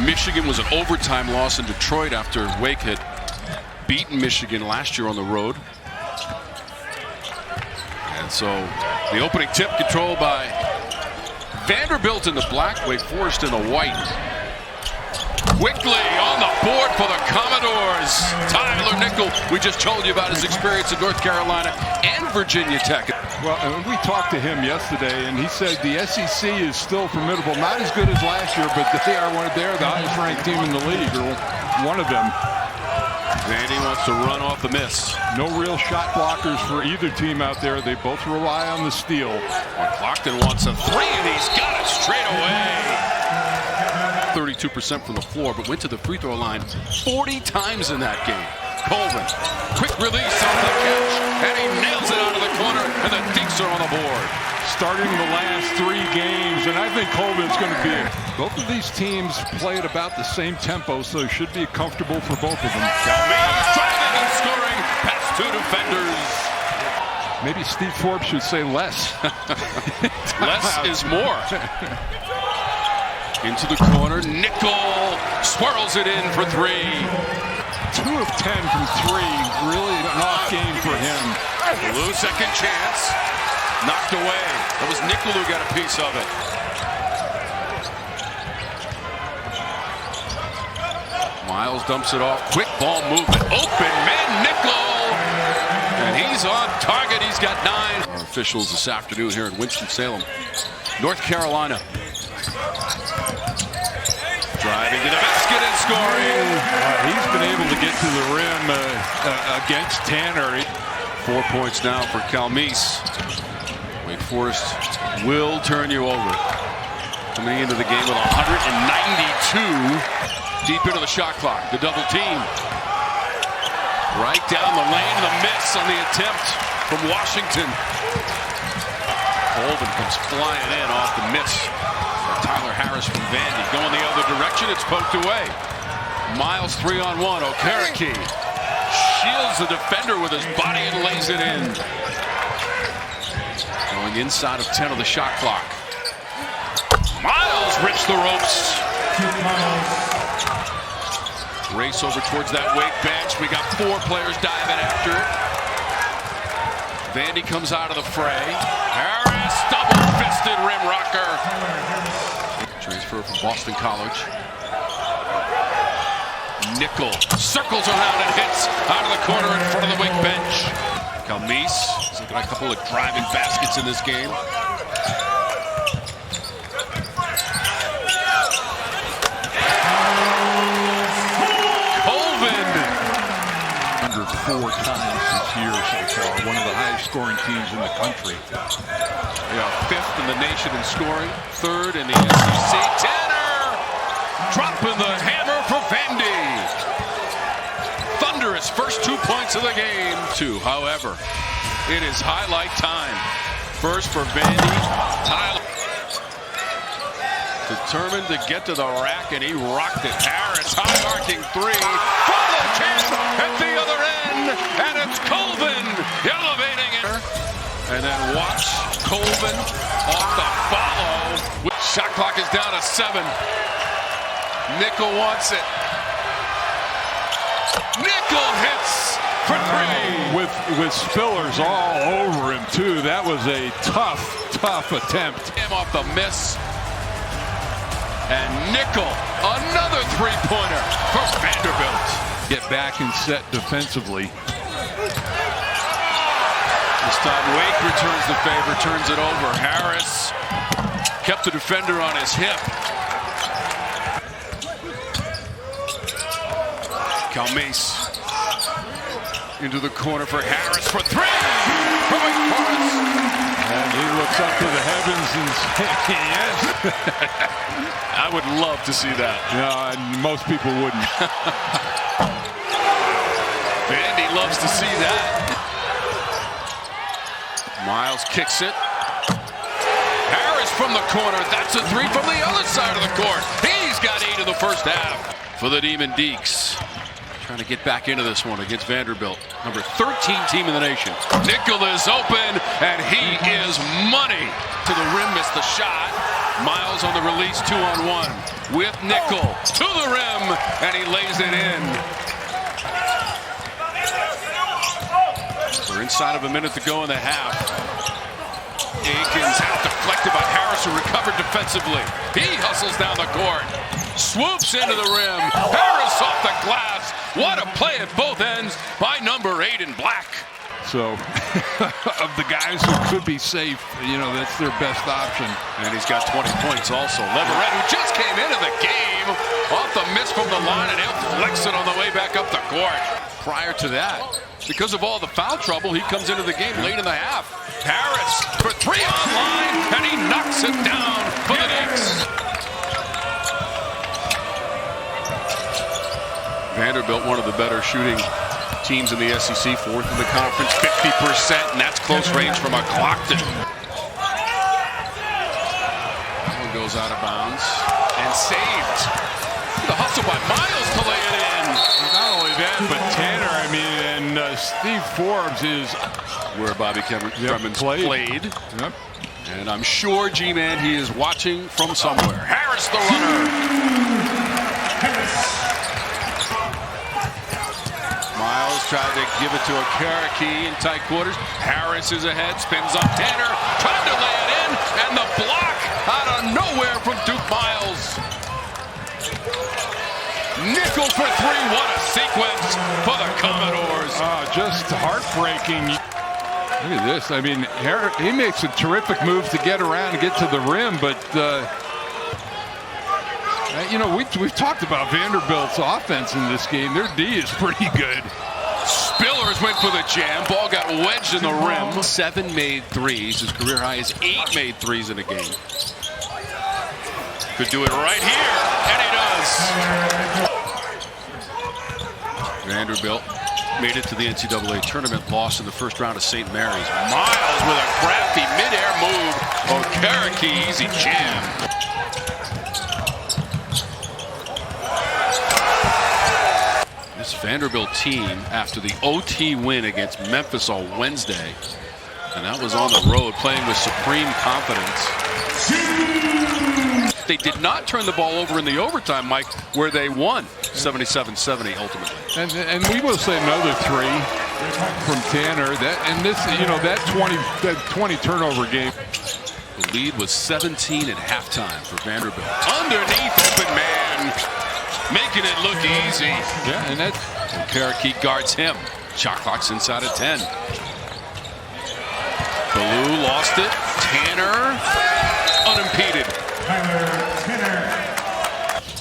Michigan was an overtime loss in Detroit after Wake had beaten Michigan last year on the road. And so the opening tip controlled by Vanderbilt in the black, Wake Forest in the white. Quickly on the board for the Commodores. Tyler Nickel, we just told you about his experience in North Carolina and Virginia Tech. Well, we talked to him yesterday, and he said the SEC is still formidable. Not as good as last year, but they're the highest ranked team in the league, or one of them. Vandy wants to run off the miss. No real shot blockers for either team out there. They both rely on the steal. McCloskton wants a three, and he's got it straight away. 32% from the floor, but went to the free throw line 40 times in that game. Colvin, quick release on the catch, and he nails it out of the corner, and the Dinks are on the board. Starting the last 3 games, and I think Colvin's going to be both of these teams play at about the same tempo, so it should be comfortable for both of them. Myles driving and scoring past 2 defenders. Maybe Steve Forbes should say less. Less is more. Into the corner, Nickel swirls it in for 3. 2 of 10 from 3, really an off game for him. Blue second chance, knocked away. That was Nickel who got a piece of it. Myles dumps it off, quick ball movement, open man Nickel, and he's on target. He's got 9. Our officials this afternoon here in Winston-Salem, North Carolina. Driving to the basket and scoring. He's been able to get to the rim against Tanner. 4 points now for Calmise. Wake Forest will turn you over. Coming into the game with 192 deep into the shot clock. The double team. Right down the lane, the miss on the attempt from Washington. Colvin comes flying in off the miss. Tyler Harris from Vandy going the other direction. It's poked away. Myles 3-on-1. Okereke shields the defender with his body and lays it in. Going inside of 10 of the shot clock. Myles rips the ropes. Race over towards that Wake bench. We got 4 players diving after it. Vandy comes out of the fray. Harris double-fisted rim rocker. Transfer from Boston College. Nickel circles around and hits out of the corner in front of the Wake bench. Calmise has got a couple of driving baskets in this game. Colvin. 4 times this year so far. One of the highest scoring teams in the country. Yeah, 5th in the nation in scoring, 3rd in the ACC. Tanner dropping the hammer for Vandy. Thunderous first 2 points of the game. 2, however, it is highlight time. First for Vandy. Tyler determined to get to the rack, and he rocked it. Harris high arcing 3. Follow chance at the other end, and it's Colvin elevating it. And then watch Colvin off the follow. Shot clock is down to 7. Nickel wants it. Nickel hits for 3. With Spillers all over him too. That was a tough attempt. Him off the miss. And Nickel, another 3-pointer for Vanderbilt. Get back and set defensively. This time Wake returns the favor, turns it over. Harris kept the defender on his hip. Calmise into the corner for Harris for 3 for Wake Forest. And he looks up to the heavens and says, yes. I would love to see that. No, most people wouldn't. Vandy loves to see that. Myles kicks it. Harris from the corner. That's a 3 from the other side of the court. He's got 8 in the first half for the Demon Deeks. Trying to get back into this one against Vanderbilt. Number 13 team in the nation. Nickel is open, and he is money. To the rim, missed the shot. Myles on the release, 2-on-1 with Nickel to the rim, and he lays it in. We're inside of a minute to go in the half. Akins out deflected by Harris, who recovered defensively. He hustles down the court, swoops into the rim. Harris off the glass. What a play at both ends by number 8 in black. So, of the guys who could be safe, you know, that's their best option. And he's got 20 points also. Leverett, who just came into the game, off the miss from the line, and he'll flex it on the way back up the court. Prior to that, because of all the foul trouble, he comes into the game late in the half. Harris for 3 online, and he knocks it down for the Knicks. Vanderbilt, one of the better shooting teams in the SEC, 4th in the conference, 50%, and that's close range from a Clockton. One goes out of bounds and saved. The hustle by Myles to lay it in. Not only that, but Tanner, I mean, and Steve Forbes is where Bobby Clemens played. Yep. And I'm sure, G-Man, he is watching from somewhere. Harris, the runner. Myles tried to give it to a Cherokee in tight quarters. Harris is ahead, spins on Tanner, tried to lay it in, and the block out of nowhere from Duke Myles. Nickel for 3, what a sequence for the Commodores. Just heartbreaking. Look at this. I mean, he makes a terrific move to get around and get to the rim, but you know, we've talked about Vanderbilt's offense in this game. Their D is pretty good. Spillers went for the jam. Ball got wedged in the rim. 7 made threes. His career high is 8 made threes in a game. Could do it right here, and he does. Vanderbilt made it to the NCAA tournament, lost in the first round of St. Mary's. Myles with a crafty midair move. Cherokee, easy jam. This Vanderbilt team, after the OT win against Memphis on Wednesday, and that was on the road, playing with supreme confidence. They did not turn the ball over in the overtime, Mike, where they won 77-70 ultimately. And we will say another 3 from Tanner. That 20 turnover game. The lead was 17 at halftime for Vanderbilt. Underneath, open man, making it look easy. Yeah, and Cherokee guards him. Shot clock's inside of 10. Ballou lost it. Tanner unimpeded.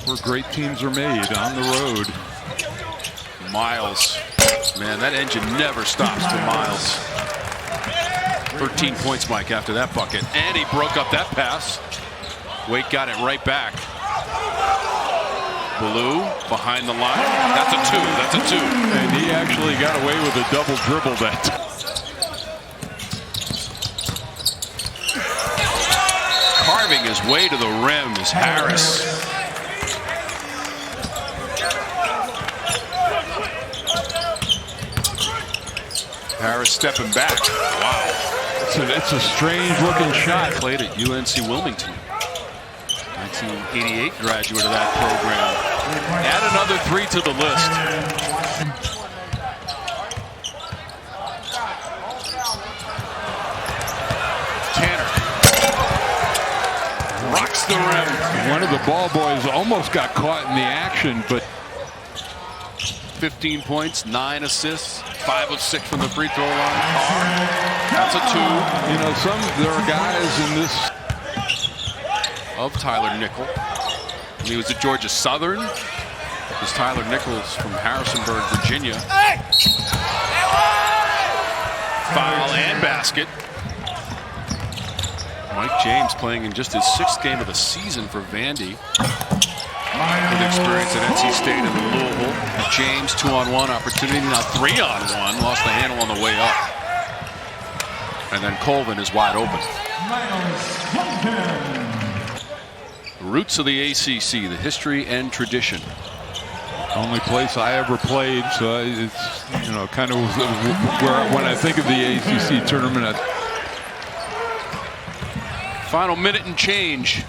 Where great teams are made on the road. Myles. Man, that engine never stops for Myles. 13 points, Mike, after that bucket. And he broke up that pass. Wake got it right back. Ballou behind the line. That's a 2. That's a 2. And he actually got away with a double dribble that time. Carving his way to the rim is Harris. Harris stepping back. Wow. It's a strange looking shot. Played at UNC Wilmington. 1988 graduate of that program. Add another 3 to the list. Tanner rocks the rim. One of the ball boys almost got caught in the action, but 15 points, 9 assists, 5 of 6 from the free throw line. That's a 2. You know, there are guys in this of Tyler Nickel. When he was at Georgia Southern. This Tyler Nichols from Harrisonburg, Virginia. Foul and basket. Mike James playing in just his 6th game of the season for Vandy. With experience at NC State and Louisville. James 2-on-1 opportunity, now 3-on-1. Lost the handle on the way up. And then Colvin is wide open. Roots of the ACC, the history and tradition. Only place I ever played, so it's, you know, kind of where when I think of the ACC tournament. Final minute and change.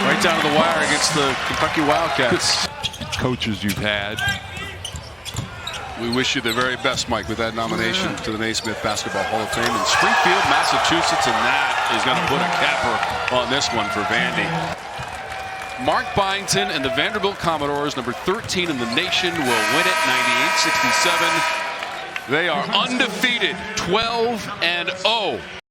Right down to the wire against the Kentucky Wildcats. Coaches you've had. We wish you the very best, Mike, with that nomination to the Naismith Basketball Hall of Fame in Springfield, Massachusetts, and that is going to put a capper on this one for Vandy. Mark Byington and the Vanderbilt Commodores, number 13 in the nation, will win it 98-67. They are undefeated, 12-0.